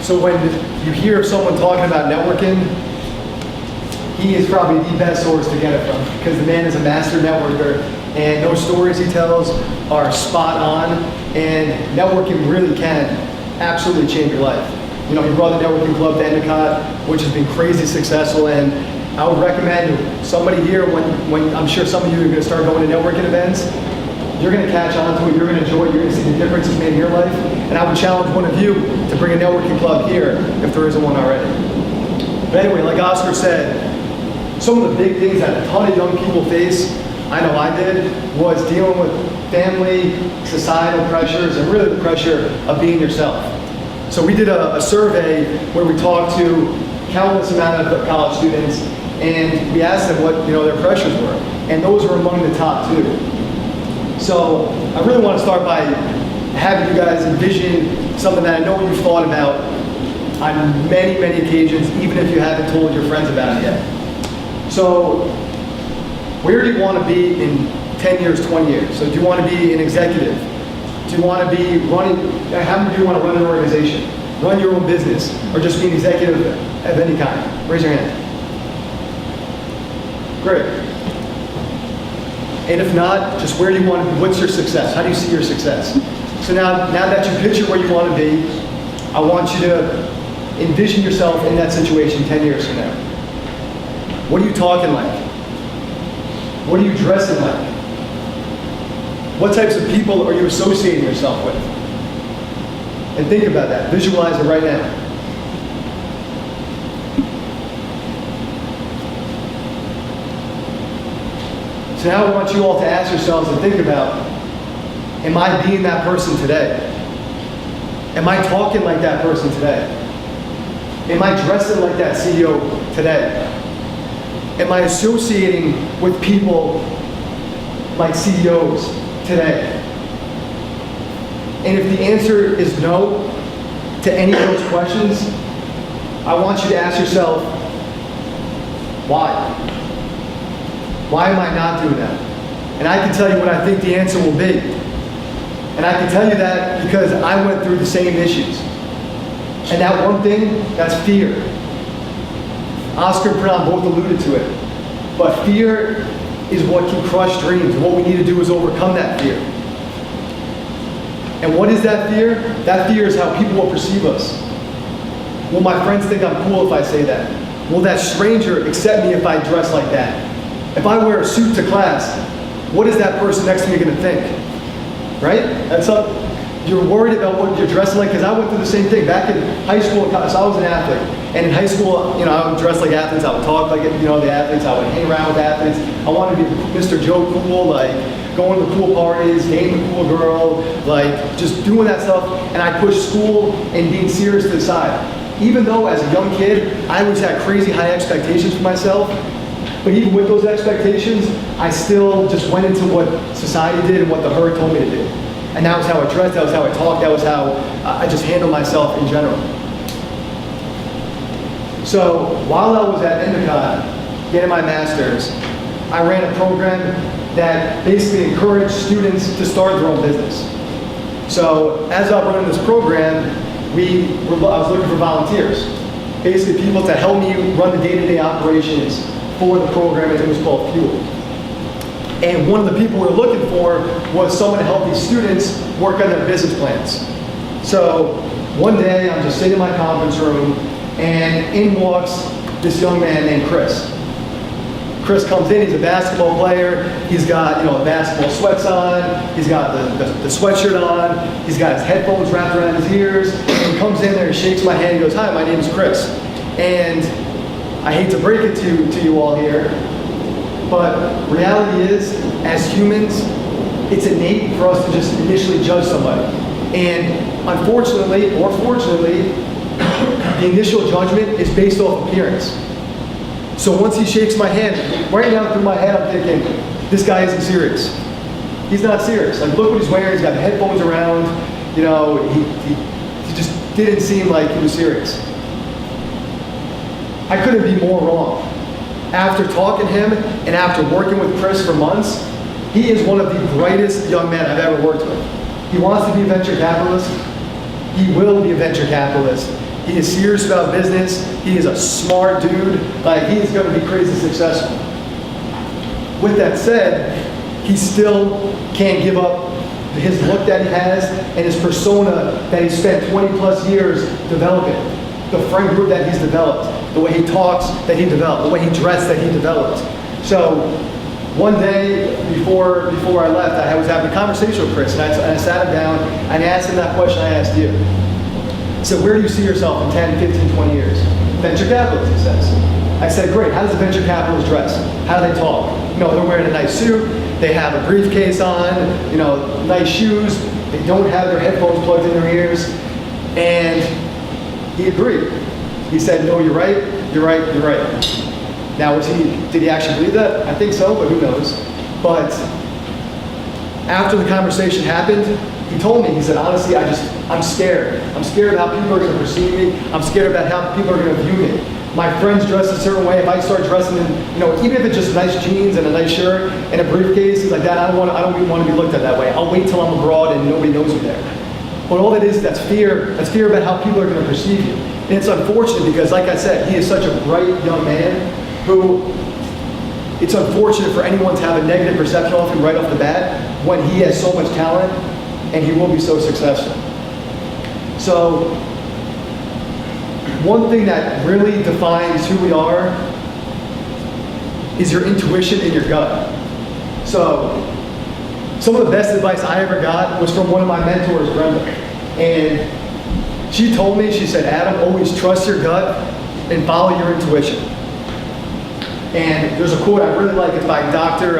So when you hear someone talking about networking, he is probably the best source to get it from, because the man is a master networker, and those stories he tells are spot on, and networking really can absolutely change your life. You know, he brought the networking club to Endicott, which has been crazy successful, and I would recommend somebody here, when I'm sure some of you are going to start going to networking events, you're going to catch on to it, you're going to enjoy it, you're going to see the difference it's made in your life, and I would challenge one of you to bring a networking club here if there isn't one already. But anyway, like Oscar said, some of the big things that a ton of young people face, I know I did, was dealing with family, societal pressures, and really the pressure of being yourself. So we did a survey where we talked to countless amount of college students, and we asked them what their pressures were, and those were among the top 2. So I really want to start by having you guys envision something that I know you've thought about on many, many occasions, even if you haven't told your friends about it yet. So where do you want to be in 10 years, 20 years? So do you want to be an executive? Do you want to be running, how many do you want to run an organization? Run your own business, or just be an executive of any kind? Raise your hand. Great. And if not, just where do you want to be? What's your success? How do you see your success? So now that you picture where you want to be, I want you to envision yourself in that situation 10 years from now. What are you talking like? What are you dressing like? What types of people are you associating yourself with? And think about that. Visualize it right now. So now I want you all to ask yourselves and think about, am I being that person today? Am I talking like that person today? Am I dressing like that CEO today? Am I associating with people like CEOs today? And if the answer is no to any of those questions, I want you to ask yourself, why? Why am I not doing that? And I can tell you what I think the answer will be. And I can tell you that because I went through the same issues. And that one thing, that's fear. Oscar and Pranam both alluded to it. But fear is what can crush dreams. What we need to do is overcome that fear. And what is that fear? That fear is how people will perceive us. Will my friends think I'm cool if I say that? Will that stranger accept me if I dress like that? If I wear a suit to class, what is that person next to me going to think? Right? That's up. You're worried about what you're dressing like, because I went through the same thing. Back in high school, so I was an athlete. And in high school, I would dress like athletes. I would talk like, the athletes. I would hang around with athletes. I wanted to be Mr. Joe Cool, like going to cool parties, dating the cool girl, like just doing that stuff. And I pushed school and being serious to the side. Even though as a young kid, I always had crazy high expectations for myself. But even with those expectations, I still just went into what society did and what the herd told me to do. And that was how I dressed, that was how I talked, that was how I just handled myself in general. So while I was at Endicott getting my master's, I ran a program that basically encouraged students to start their own business. So as I was running this program, I was looking for volunteers. Basically people to help me run the day-to-day operations for the program, and it was called Fuel. And one of the people we were looking for was someone to help these students work on their business plans. So one day I'm just sitting in my conference room, and in walks this young man named Chris. Chris comes in, he's a basketball player, he's got basketball sweats on, he's got the sweatshirt on, he's got his headphones wrapped around his ears, and he comes in there, he shakes my hand, he goes, "Hi, my name is Chris." And I hate to break it to you all here, but reality is, as humans, it's innate for us to just initially judge somebody. And unfortunately, or fortunately, the initial judgment is based off appearance. So once he shakes my hand, right now through my head I'm thinking, this guy isn't serious. He's not serious. Like, look what he's wearing, he's got the headphones around, he just didn't seem like he was serious. I couldn't be more wrong. After talking to him and after working with Chris for months, he is one of the brightest young men I've ever worked with. He wants to be a venture capitalist. He will be a venture capitalist. He is serious about business. He is a smart dude. Like, he is going to be crazy successful. With that said, he still can't give up his look that he has and his persona that he spent 20 plus years developing. The friend group that he's developed, the way he talks that he developed, the way he dressed that he developed. So one day before I left, I was having a conversation with Chris, and I sat him down and asked him that question I asked you. I said, where do you see yourself in 10, 15, 20 years? Venture capitalist, he says. I said, great, how does a venture capitalist dress? How do they talk? You know, they're wearing a nice suit, they have a briefcase on, you know, nice shoes, they don't have their headphones plugged in their ears, and he agreed. He said, no, you're right, you're right, you're right. Now, did he actually believe that? I think so, but who knows? But after the conversation happened, he told me, he said, honestly, I'm scared. I'm scared of how people are going to perceive me. I'm scared about how people are going to view me. My friends dress a certain way. If I start dressing in, you know, even if it's just nice jeans and a nice shirt and a briefcase, he's like that, I don't even want to be looked at that way. I'll wait till I'm abroad and nobody knows me there. But all that is, that's fear. That's fear about how people are going to perceive you. And it's unfortunate because, like I said, he is such a bright young man who, it's unfortunate for anyone to have a negative perception of him right off the bat when he has so much talent and he will be so successful. So, one thing that really defines who we are is your intuition and your gut. So, some of the best advice I ever got was from one of my mentors, Brenda. And she told me, she said, Adam, always trust your gut and follow your intuition. And there's a quote I really like, it's by Dr.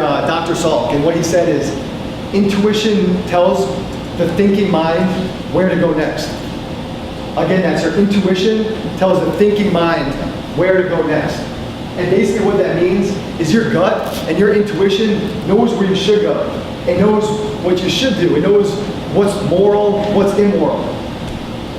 Salk, and what he said is, intuition tells the thinking mind where to go next. Again, that's your intuition tells the thinking mind where to go next. And basically what that means is your gut and your intuition knows where you should go. It knows what you should do. It knows what's moral, what's immoral.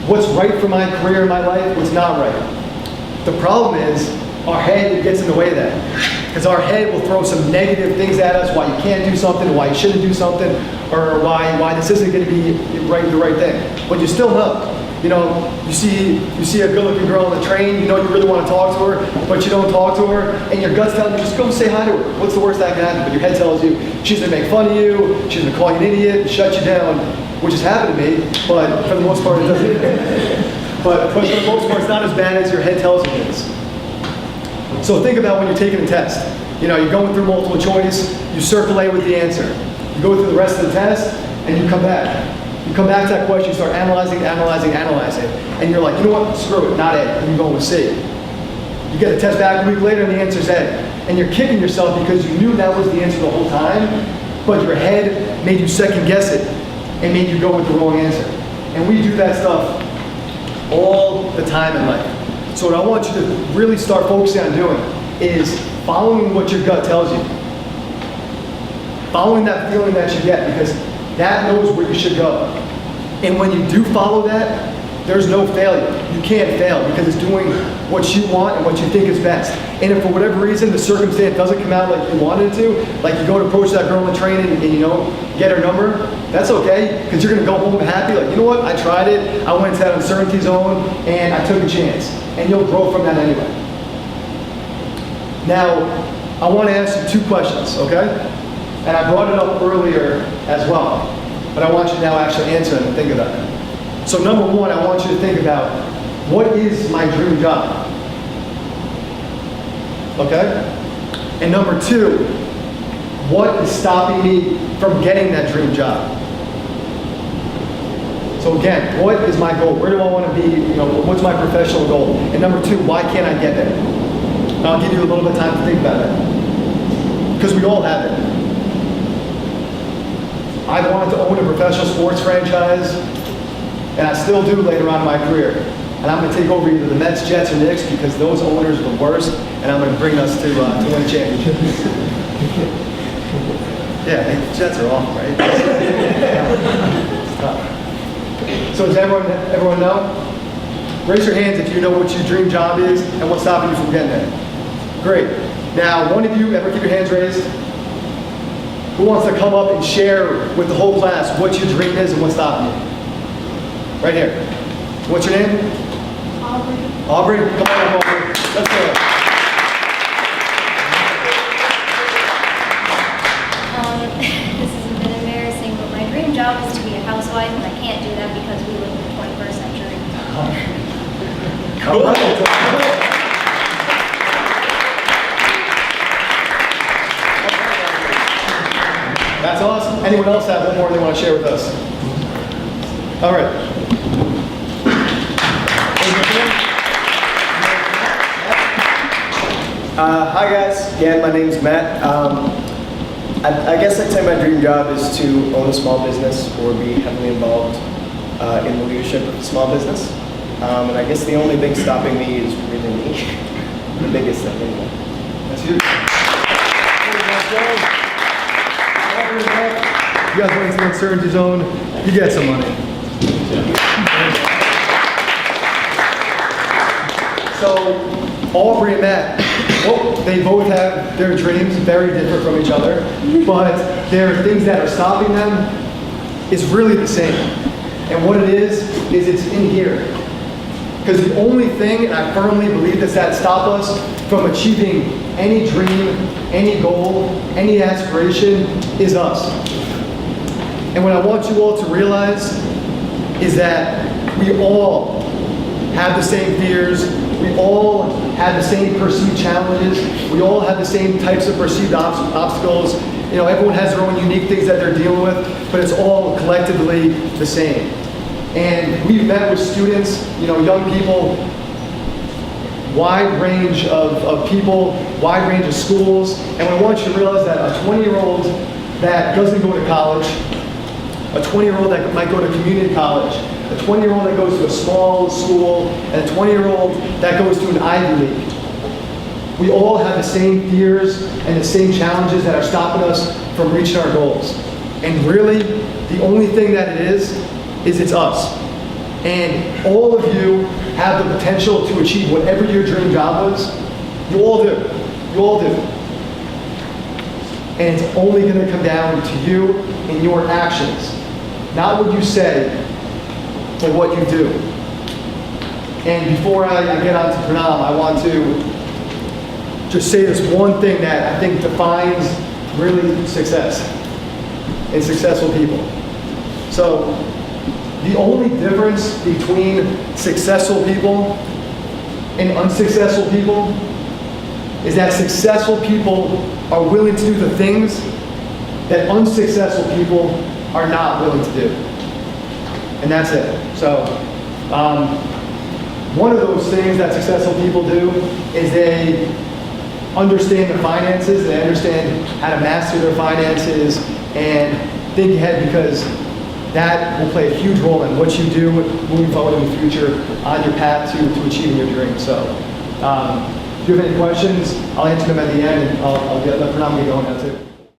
What's right for my career and my life, what's not right. The problem is, our head gets in the way of that. Because our head will throw some negative things at us, why you can't do something, why you shouldn't do something, or why this isn't going to be the right thing. But you still know. You know, you see a good-looking girl on the train, you know you really want to talk to her, but you don't talk to her, and your gut's telling you, just go say hi to her. What's the worst that can happen? But your head tells you, she's going to make fun of you, she's going to call you an idiot, and shut you down, which has happened to me, but for the most part it doesn't. But for the most part, it's not as bad as your head tells you it is. So think about when you're taking a test. You know, you're going through multiple choice, you circulate with the answer. You go through the rest of the test, and you come back. You come back to that question, you start analyzing, and you're like, you know what, screw it, not A, and you go with C. You get the test back a week later, and the answer's A. And you're kicking yourself because you knew that was the answer the whole time, but your head made you second guess it, and made you go with the wrong answer. And we do that stuff all the time in life. So what I want you to really start focusing on doing is following what your gut tells you. Following that feeling that you get, because that knows where you should go. And when you do follow that, there's no failure. You can't fail because it's doing what you want and what you think is best. And if for whatever reason the circumstance doesn't come out like you wanted it to, like you go to approach that girl on the train and you know, get her number, that's okay, because you're gonna go home happy, like, you know what, I tried it, I went into that uncertainty zone, and I took a chance. And you'll grow from that anyway. Now, I want to ask you two questions, okay? And I brought it up earlier as well, but I want you to now actually answer them and think about it. So number one, I want you to think about, what is my dream job? Okay? And number two, what is stopping me from getting that dream job? So again, what is my goal? Where do I want to be? You know, what's my professional goal? And number two, why can't I get there? And I'll give you a little bit of time to think about it. Because we all have it. I wanted to own a professional sports franchise, and I still do later on in my career. And I'm going to take over either the Mets, Jets, or Knicks because those owners are the worst, and I'm going to bring us to win a championship. Yeah, the Jets are awful, right? It's tough. So does everyone know? Raise your hands if you know what your dream job is and what's stopping you from getting there. Great. Now, one of you ever keep your hands raised? Who wants to come up and share with the whole class what your dream is and what's stopping you? Right here. What's your name? Aubrey, come on up, Aubrey. Let's go. This is a bit embarrassing, but my dream job is to be a housewife, and I can't do that because we live in the 21st century. Cool. That's awesome. Anyone else have one more they want to share with us? All right. Hi guys, again my name's Matt. I guess I'd say my dream job is to own a small business or be heavily involved in the leadership of a small business. And I guess the only thing stopping me is really me. The biggest thing anyway. That's you. You guys went into the uncertainty zone, you get some money. So, Aubrey and Matt, well, they both have their dreams very different from each other, but there are things that are stopping them is really the same. And what it is it's in here. Because the only thing, and I firmly believe this, that stop us from achieving any dream, any goal, any aspiration is us. And what I want you all to realize is that we all have the same fears, we all have the same perceived challenges, we all have the same types of perceived obstacles. You know, everyone has their own unique things that they're dealing with, but it's all collectively the same. And we've met with students, you know, young people, wide range of people, wide range of schools, and we want you to realize that a 20-year-old that doesn't go to college, a 20-year-old that might go to community college, a 20-year-old that goes to a small school, and a 20-year-old that goes to an Ivy League. We all have the same fears and the same challenges that are stopping us from reaching our goals. And really, the only thing that it is it's us. And all of you have the potential to achieve whatever your dream job was. You all do. You all do. And it's only going to come down to you and your actions. Not what you say, but what you do. And before I get on to Pranam, I want to just say this one thing that I think defines really success and successful people. So, the only difference between successful people and unsuccessful people is that successful people are willing to do the things that unsuccessful people are not willing to do. And that's it. So, one of those things that successful people do is they understand the finances, they understand how to master their finances and think ahead, because that will play a huge role in what you do moving forward in the future on your path to achieving your dreams. So, if you have any questions, I'll answer them at the end, and I'll let Pranam get going now too.